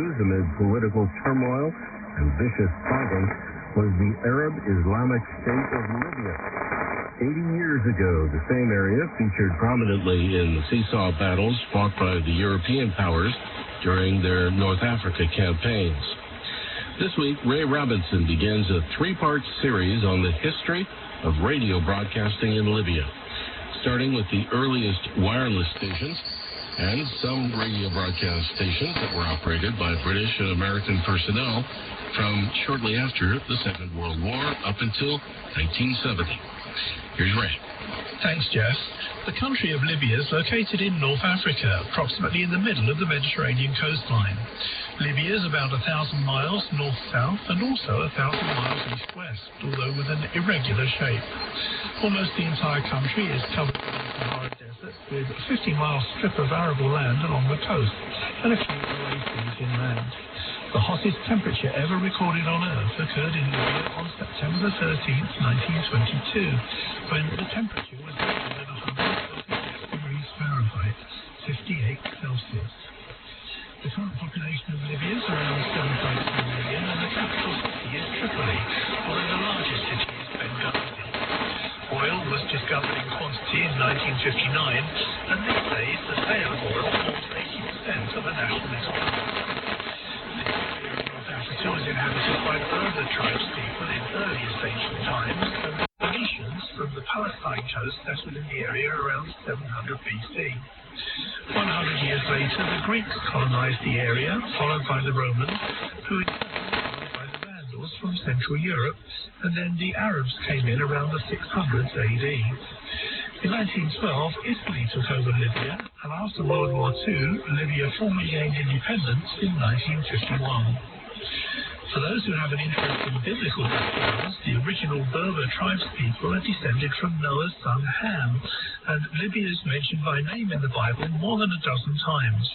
amid political turmoil and vicious fighting was the Arab Islamic State of Libya. 80 years ago, the same area featured prominently in the seesaw battles fought by the European powers during their North Africa campaigns. This week, Ray Robinson begins a three-part series on the history of radio broadcasting in Libya, starting with the earliest wireless stations and some radio broadcast stations that were operated by British and American personnel from shortly after the Second World War up until 1970. Here's Ray. Thanks, Jeff. The country of Libya is located in North Africa, approximately in the middle of the Mediterranean coastline. Libya is about 1,000 miles north-south and also 1,000 miles east-west, although with an irregular shape. Almost the entire country is covered by the Sahara Desert, with a 50-mile strip of arable land along the coast and a few oases inland. The hottest temperature ever recorded on Earth occurred in Libya on September 13th, 1922, when the temperature was greater than 136 degrees Fahrenheit, 58 Celsius. The current population of Libya is around 7.2 million, and the capital city is Tripoli, although the largest city is Benghazi. Oil was discovered in quantity in 1959, and these days the sale of oil forms 80% of the national economy. Africa was inhabited by Berber tribes people in earliest ancient times, and the Phoenicians from the Palestine coast settled in the area around 700 BC. 100 years later, the Greeks colonized the area, followed by the Romans, who in turn were followed by the Vandals from Central Europe, and then the Arabs came in around the 600s AD. In 1912, Italy took over Libya, and after World War II, Libya formally gained independence in 1951. For those who have an interest in biblical backgrounds, the original Berber tribespeople are descended from Noah's son Ham, and Libya is mentioned by name in the Bible more than a dozen times.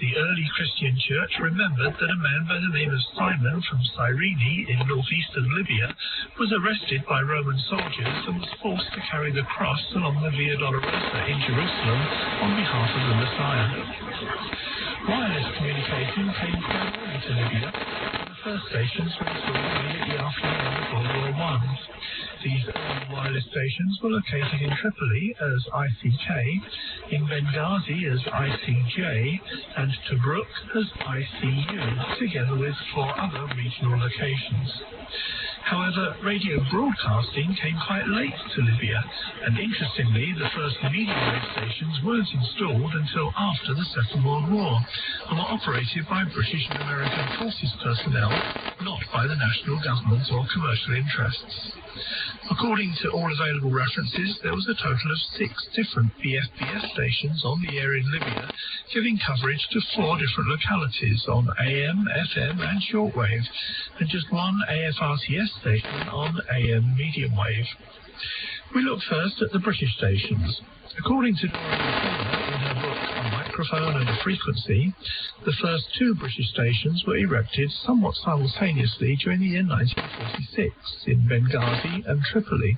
The early Christian church remembered that a man by the name of Simon from Cyrene in northeastern Libya was arrested by Roman soldiers and was forced to carry the cross along the Via Dolorosa in Jerusalem on behalf of the Messiah. Wireless communication came quite early to Libya. First stations were installed immediately after the end of World War I. These early wireless stations were located in Tripoli as ICK, in Benghazi as ICJ, and Tobruk as ICU, together with 4 other regional locations. However, radio broadcasting came quite late to Libya, and interestingly, the first medium wave stations weren't installed until after the Second World War, and were operated by British and American forces personnel, not by the national government or commercial interests. According to all available references, there was a total of 6 different BFBS stations on the air in Libya, giving coverage to 4 different localities on AM, FM and shortwave, and just 1 AFRTS station on AM medium wave. We look first at the British stations. According to Dora in her book A Microphone and a Frequency, the first 2 British stations were erected somewhat simultaneously during the year 1946 in Benghazi and Tripoli.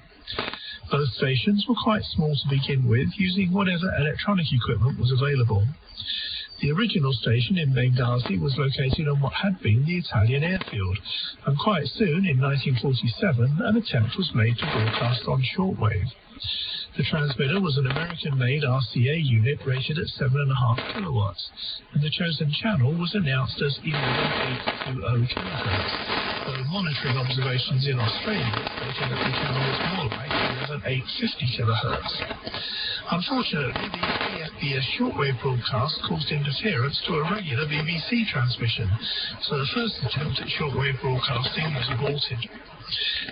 Both stations were quite small to begin with, using whatever electronic equipment was available. The original station in Benghazi was located on what had been the Italian airfield, and quite soon, in 1947, an attempt was made to broadcast on shortwave. The transmitter was an American-made RCA unit rated at 7.5 kilowatts, and the chosen channel was announced as 11820 kHz, though monitoring observations in Australia stated that the channel was more like 11850 kHz. Unfortunately, the BFBS shortwave broadcast caused interference to a regular BBC transmission, so the first attempt at shortwave broadcasting was aborted.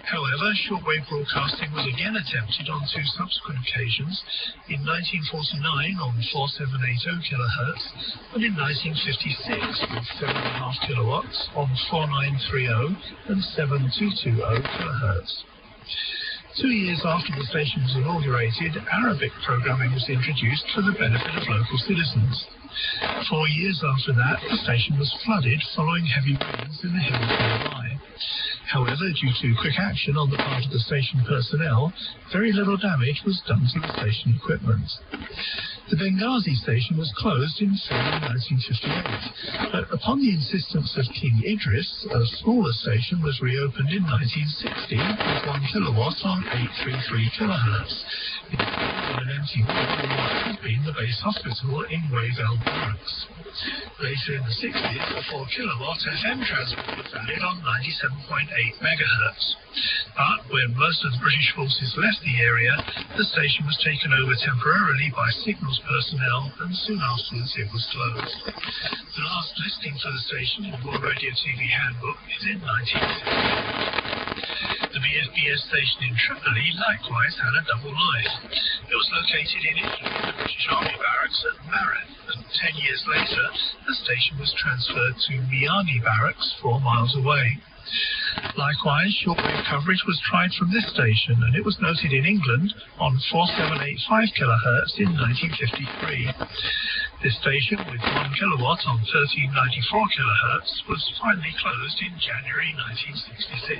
However, shortwave broadcasting was again attempted on 2 subsequent occasions, in 1949 on 4780 kHz and in 1956 with 7.5 kilowatts on 4930 and 7220 kHz. 2 years after the station was inaugurated, Arabic programming was introduced for the benefit of local citizens. 4 years after that, the station was flooded following heavy rains in the hills nearby. However, due to quick action on the part of the station personnel, very little damage was done to the station equipment. The Benghazi station was closed in February 1958, but upon the insistence of King Idris, a smaller station was reopened in 1960 with 1 kilowatt on 833 kHz. It was an empty wall in what had been the base hospital in Wavescan barracks. Later in the 60s, a 4 kilowatt FM transmitter was added on 97.8 megahertz. But when most of the British forces left the area, the station was taken over temporarily by signals personnel, and soon afterwards it was closed. The last listing for the station in the World Radio TV Handbook is in 1960. The BFBS station in Tripoli likewise had a double life. It was located in Italy, the British Army barracks at Marat, and 10 years later, the station was transferred to Miani Barracks 4 miles away. Likewise, shortwave coverage was tried from this station, and it was noted in England on 4785 kHz in 1953. This station, with 1 kilowatt on 1394 kHz, was finally closed in January 1966.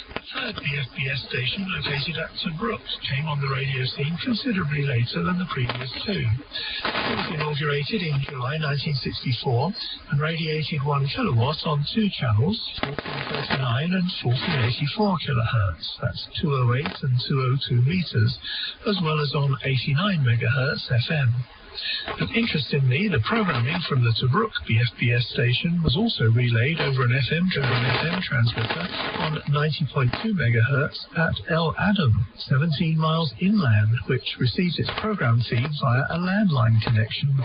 The third BFBS station, located at Abrupt, came on the radio scene considerably later than the previous two. It was inaugurated in July 1964 and radiated 1 kilowatt on 2 channels, 1439 and 1484 kHz, that's 208 and 202 meters, as well as on 89 megahertz FM. But interestingly, the programming from the Tobruk BFBS station was also relayed over an FM transmitter on 90.2 megahertz at El Adam, 17 miles inland, which receives its program feed via a landline connection.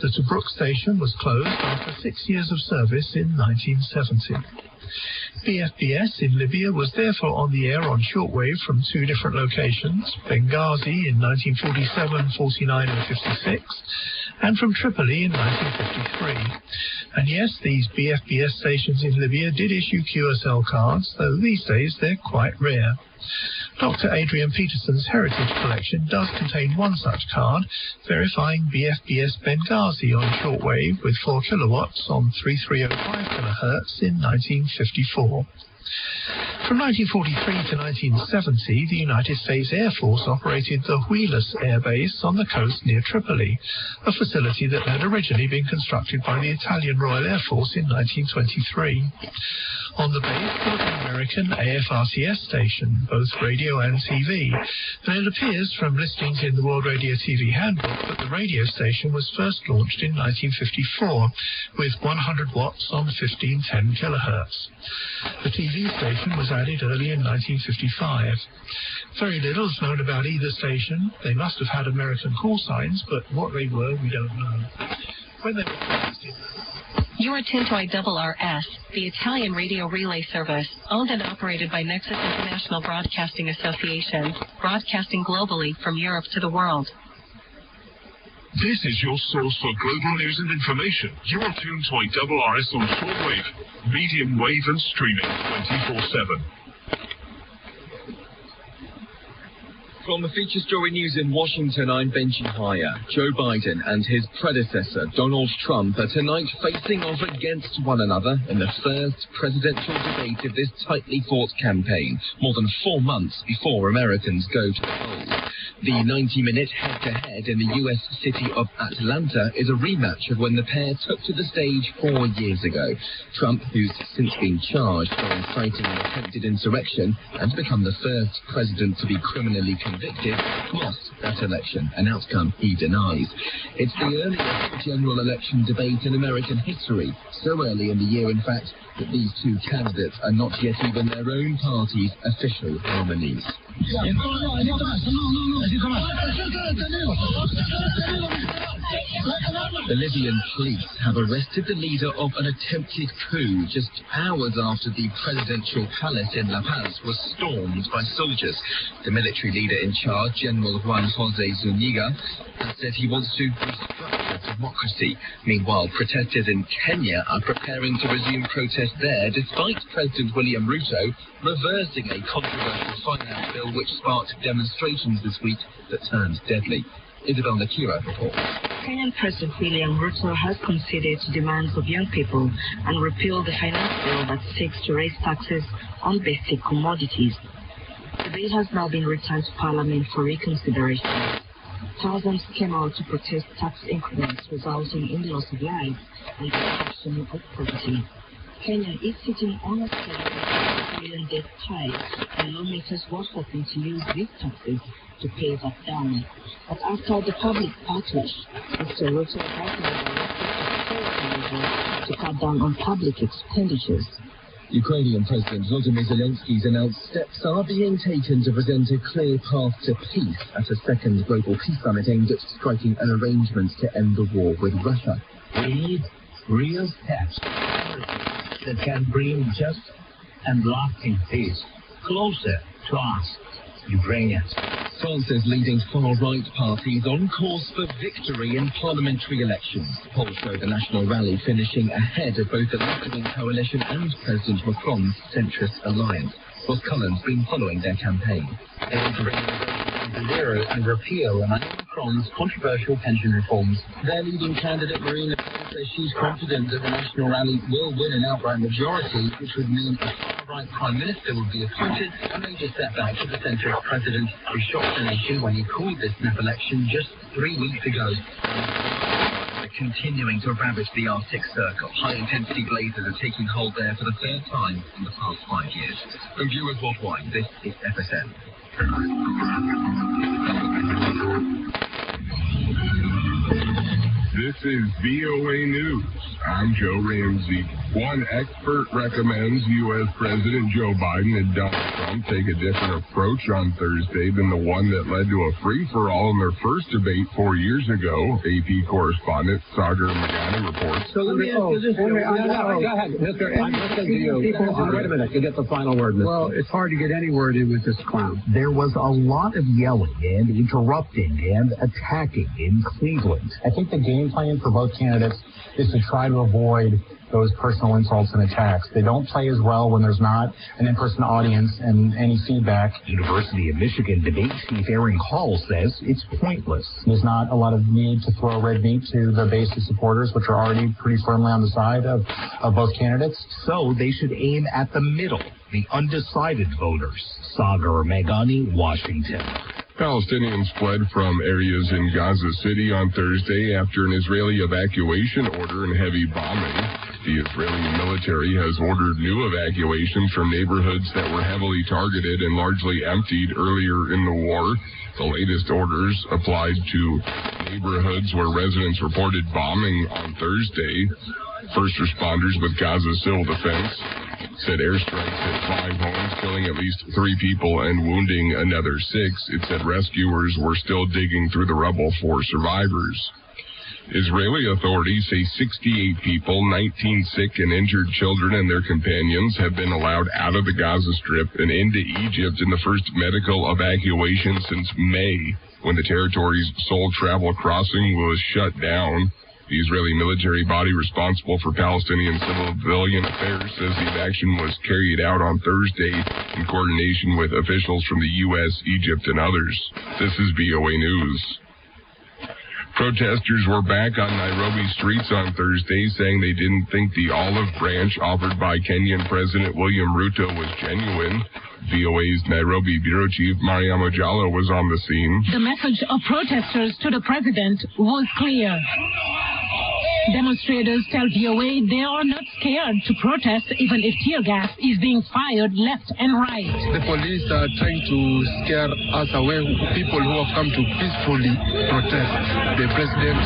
The Tobruk station was closed after 6 years of service in 1970. BFBS in Libya was therefore on the air on shortwave from 2 different locations, Benghazi in 1947, 49 and 56, and from Tripoli in 1953. And yes, these BFBS stations in Libya did issue QSL cards, though these days they're quite rare. Dr. Adrian Peterson's Heritage Collection does contain one such card, verifying BFBS Benghazi on shortwave with 4 kilowatts on 3305 kHz in 1954. From 1943 to 1970, the United States Air Force operated the Wheelus Air Base on the coast near Tripoli, a facility that had originally been constructed by the Italian Royal Air Force in 1923. On the base was an American AFRTS station, both radio and TV, and it appears from listings in the World Radio TV Handbook that the radio station was first launched in 1954 with 100 watts on 1510 kHz. The TV station was added early in 1955. Very little is known about either station. They must have had American call signs, but what they were, we don't know. When they were placed in... You're tuned to IRRS, the Italian radio relay service, owned and operated by Nexus International Broadcasting Association, broadcasting globally from Europe to the world. This is your source for global news and information. You're tuned to IRRS on shortwave, medium wave and streaming 24/7. From the feature story news in Washington, I'm Benji Haya. Joe Biden and his predecessor, Donald Trump, are tonight facing off against one another in the first presidential debate of this tightly fought campaign, more than 4 months before Americans go to the polls. The 90-minute head-to-head in the U.S. city of Atlanta is a rematch of when the pair took to the stage 4 years ago. Trump, who's since been charged for inciting an attempted insurrection and become the first president to be criminally convicted, lost that election, an outcome he denies. It's the earliest general election debate in American history, so early in the year, in fact, that these two candidates are not yet even their own party's official nominees. The Libyan police have arrested the leader of an attempted coup just hours after the presidential palace in La Paz was stormed by soldiers. The military leader in charge, General Juan José Zúñiga, has said he wants to restructure democracy. Meanwhile, protesters in Kenya are preparing to resume protest there, despite President William Ruto reversing a controversial finance bill which sparked demonstrations this week that turned deadly. Isabel Nakira reports. Kenyan President William Ruto has conceded to demands of young people and repealed the finance bill that seeks to raise taxes on basic commodities. The bill has now been returned to Parliament for reconsideration. Thousands came out to protest tax increments resulting in the loss of lives and destruction of property. Kenya is sitting on a $7 trillion debt pile, and lawmakers were hoping to use these taxes to pay that down. But after the public backlash, Mr. Ruto has now to cut down on public expenditures. Ukrainian President Volodymyr Zelensky's announced steps are being taken to present a clear path to peace at a second global peace summit aimed at striking an arrangement to end the war with Russia. We need real steps that can bring just and lasting peace closer to us, Ukrainians. France's leading far-right parties on course for victory in parliamentary elections. Polls show the National Rally finishing ahead of both the left-wing coalition and President Macron's centrist alliance. Ross Cullen's been following their campaign. They want to bring immigration to zero and repeal Emmanuel Macron's controversial pension reforms. Their leading candidate, Marine Le Pen, says she's confident that the National Rally will win an outright majority, which would mean a far-right Prime Minister would be appointed, a major setback for the centrist president, who shocked the nation when he called this snap election just 3 weeks ago. Continuing to ravage the Arctic Circle. High-intensity blazes are taking hold there for the third time in the past 5 years. From viewers worldwide, this is FSN. This is VOA News. I'm Joe Ramsey. One expert recommends U.S. President Joe Biden and Donald Trump take a different approach on Thursday than the one that led to a free-for-all in their first debate 4 years ago. AP correspondent Sagar Magana reports. So let me ask you this. Go ahead, Mr. I'm listening to you. Wait a minute. You get the final word, Mr. Well, it's hard to get any word in with this clown. There was a lot of yelling and interrupting and attacking in Cleveland. I think the game plan for both candidates is to try to avoid those personal insults and attacks. They don't play as well when there's not an in-person audience and any feedback. University of Michigan debate chief Aaron Hall says it's pointless. There's not a lot of need to throw red meat to the base of supporters, which are already pretty firmly on the side of both candidates. So they should aim at the middle, the undecided voters. Sagar Meghani, Washington. Palestinians fled from areas in Gaza City on Thursday after an Israeli evacuation order and heavy bombing. The Israeli military has ordered new evacuations from neighborhoods that were heavily targeted and largely emptied earlier in the war. The latest orders applied to neighborhoods where residents reported bombing on Thursday. First responders with Gaza Civil Defense said airstrikes hit 5 homes, killing at least 3 people and wounding another 6. It said rescuers were still digging through the rubble for survivors. Israeli authorities say 68 people, 19 sick and injured children and their companions, have been allowed out of the Gaza Strip and into Egypt in the first medical evacuation since May, when the territory's sole travel crossing was shut down. The Israeli military body responsible for Palestinian civilian affairs says the action was carried out on Thursday in coordination with officials from the U.S., Egypt, and others. This is VOA News. Protesters were back on Nairobi streets on Thursday, saying they didn't think the olive branch offered by Kenyan President William Ruto was genuine. VOA's Nairobi bureau chief Mariam Ojalo was on the scene. The message of protesters to the president was clear. Demonstrators tell VOA they are not scared to protest even if tear gas is being fired left and right. The police are trying to scare us away, people who have come to peacefully protest. The president,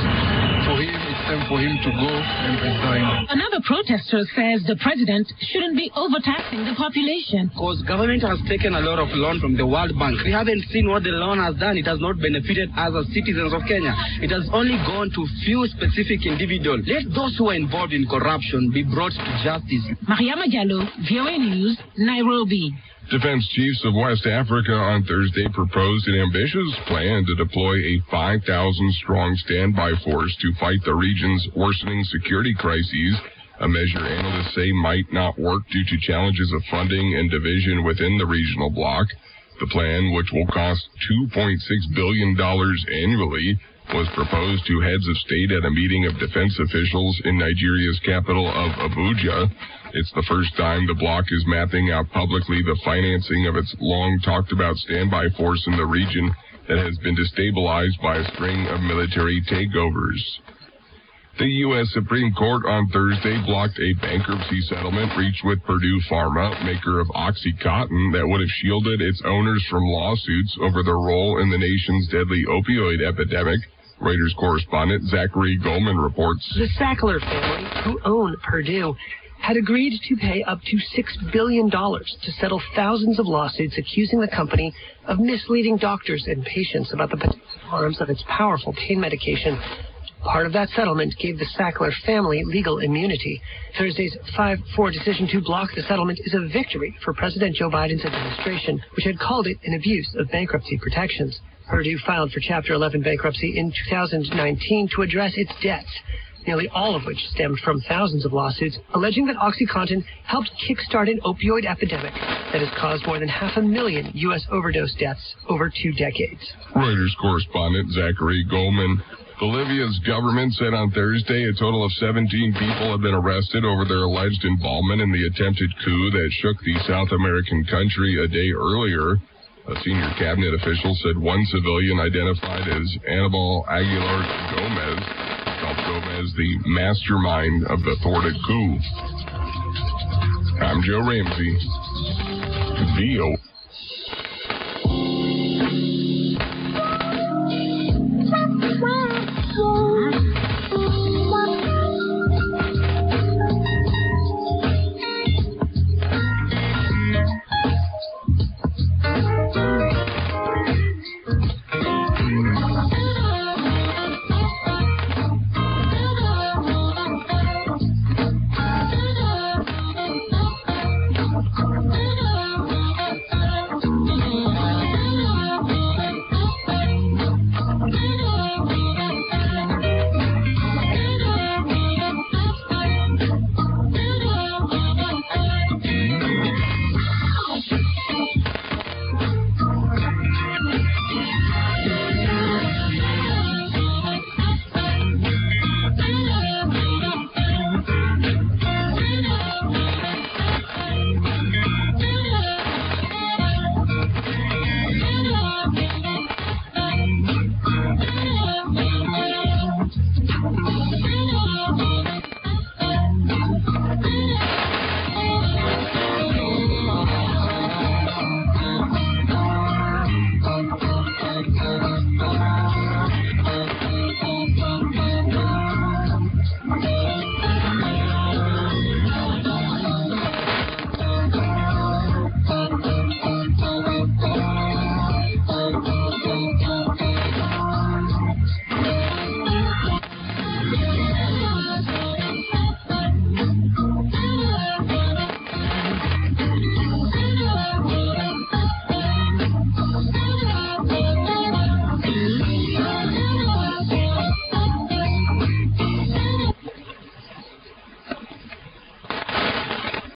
for him, it's time for him to go and resign. Another protester says the president shouldn't be overtaxing the population. Because government has taken a lot of loan from the World Bank. We haven't seen what the loan has done. It has not benefited us as citizens of Kenya. It has only gone to few specific individuals. Let those who are involved in corruption be brought to justice. Mariama Diallo, VOA News, Nairobi. Defense chiefs of West Africa on Thursday proposed an ambitious plan to deploy a 5,000-strong standby force to fight the region's worsening security crises, a measure analysts say might not work due to challenges of funding and division within the regional bloc. The plan, which will cost $2.6 billion annually, was proposed to heads of state at a meeting of defense officials in Nigeria's capital of Abuja. It's the first time the bloc is mapping out publicly the financing of its long-talked-about standby force in the region that has been destabilized by a string of military takeovers. The U.S. Supreme Court on Thursday blocked a bankruptcy settlement reached with Purdue Pharma, maker of OxyContin, that would have shielded its owners from lawsuits over their role in the nation's deadly opioid epidemic. Reuters correspondent Zachary Goldman reports. The Sackler family, who own Purdue, had agreed to pay up to $6 billion to settle thousands of lawsuits accusing the company of misleading doctors and patients about the potential harms of its powerful pain medication. Part of that settlement gave the Sackler family legal immunity. Thursday's 5-4 decision to block the settlement is a victory for President Joe Biden's administration, which had called it an abuse of bankruptcy protections. Purdue filed for Chapter 11 bankruptcy in 2019 to address its debts, nearly all of which stemmed from thousands of lawsuits alleging that OxyContin helped kickstart an opioid epidemic that has caused more than 500,000 U.S. overdose deaths over 2 decades. Reuters correspondent Zachary Goldman. Bolivia's government said on Thursday a total of 17 people have been arrested over their alleged involvement in the attempted coup that shook the South American country a day earlier. A senior cabinet official said one civilian identified as Anibal Aguilar Gomez called Gomez the mastermind of the thwarted coup. I'm Joe Ramsey, VO.